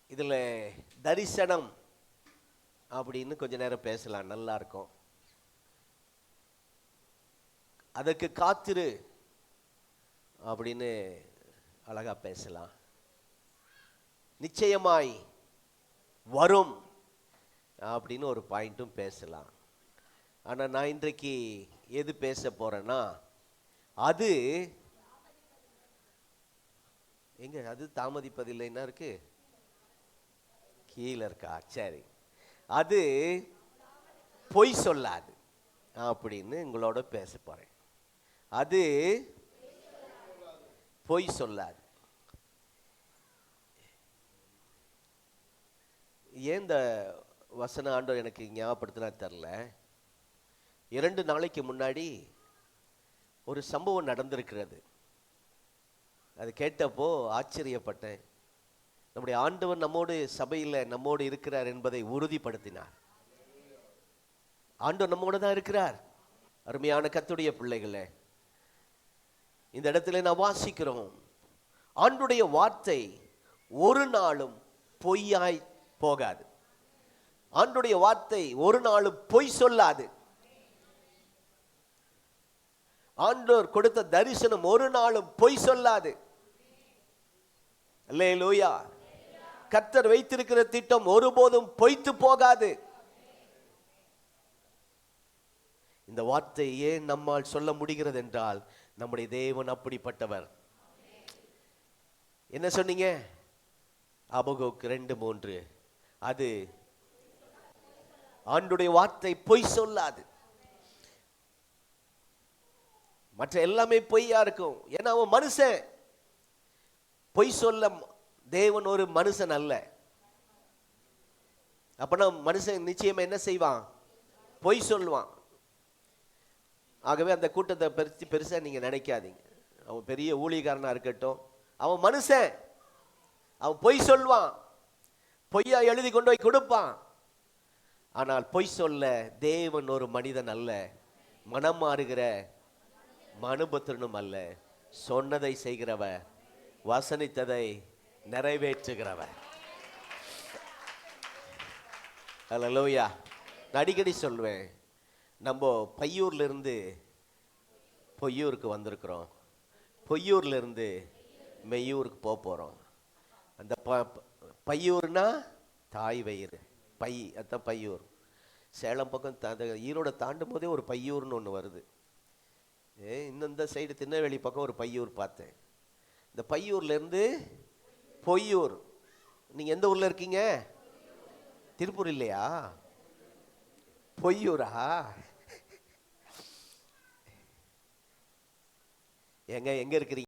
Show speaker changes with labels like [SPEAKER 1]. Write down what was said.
[SPEAKER 1] இதில் தரிசனம் அப்படின்னு கொஞ்ச நேரம் பேசலாம், நல்லா இருக்கும். அதற்கு காத்திரு அப்படின்னு அழகா பேசலாம். நிச்சயமாய் வரும் அப்படின்னு ஒரு பாயிண்ட்டும் பேசலாம். ஆனால் நான் இன்றைக்கு எது பேச போறேன்னா, அது எங்க அது தாமதிப்பதில்லைன்னா இருக்கு, கீழே இருக்கா? சரி, அது பொய் சொல்லாது அப்படின்னு உங்களோட பேச போறேன். அது பொய் சொல்லாது. ஏன் இந்த வசன ஆண்டவர் எனக்கு ஞாபகப்படுத்தினா தெரில. 2 நாளைக்கு முன்னாடி ஒரு சம்பவம் நடந்திருக்கிறது. அது கேட்டப்போ ஆச்சரியப்பட்டேன். நம்முடைய ஆண்டவர் நம்மோடு சபையில் நம்மோடு இருக்கிறார் என்பதை உறுதிப்படுத்தினார். ஆண்டவர் நம்மோடு தான் இருக்கிறார். அருமையான கர்த்தருடைய பிள்ளைகளே, இந்த இடத்துல நான் வாசிக்கிறோம், ஆண்டவருடைய வார்த்தை ஒரு நாளும் பொய்யாய் போகாது. ஆண்டவருடைய வார்த்தை ஒரு நாளும் பொய் சொல்லாது. ஆண்டவர் கொடுத்த தரிசனம் ஒரு நாளும் பொய் சொல்லாது. அல்லேலூயா. கர்த்தர் வைத்திருக்கிற திட்டம் ஒருபோதும் பொய்த்து போகாது. இந்த வார்த்தை ஏன் நம்மால் சொல்ல முடிகிறது என்றால், நம்முடைய தேவன் அப்படிப்பட்டவர். என்ன சொன்னீங்க? ஆபகுக் 2:3. அது ஆண்டவருடைய வார்த்தை பொய் சொல்லாது. மற்ற எல்லாமே பொய்யா இருக்கும். ஏன்னா அவன் மனுஷன். பொய் சொல்ல தேவன் ஒரு மனுஷன் அல்ல. அப்பனா மனுஷன் நிச்சயமா என்ன செய்வான்? பொய் சொல்லுவான். ஆகவே அந்த கூட்டத்தை பெருசா நீங்க நினைக்காதீங்க. அவன் பெரிய ஊழியக்காரனா இருக்கட்டும், அவன் மனுஷன். அவன் பொய் சொல்வான், பொய்யா எழுதி கொண்டு போய் கொடுப்பான். ஆனால் பொய் சொல்ல தேவன் ஒரு மனிதன் அல்ல, மனம் மாறுகிற மனுபுத்திரனும் அல்ல. சொன்னதை செய்கிறவர், வசனித்ததை நிறைவேற்றுகிறவர். அல்லேலூயா. நான் அடிக்கடி சொல்வேன், நம்ம பையூர்ல இருந்து பொய்யூருக்கு வந்திருக்கிறோம், பொய்யூர்ல இருந்து மெய்யூருக்கு போக போறோம். அந்த பையூர்னா தாய் வயிறு, பை, அதான் பையூர். சேலம் பக்கம் ஈரோட தாண்டும் போதே ஒரு பையூர்னு ஒன்று வருது. இந்த சைடு திருநெல்வேலி பக்கம் ஒரு பையூர் பார்த்தேன். இந்த பையூர்ல இருந்து பொய்யூர். நீங்க எந்த ஊர்ல இருக்கீங்க? திருப்பூர் இல்லையா? பொய்யூரா? எங்க இருக்கிறீங்க?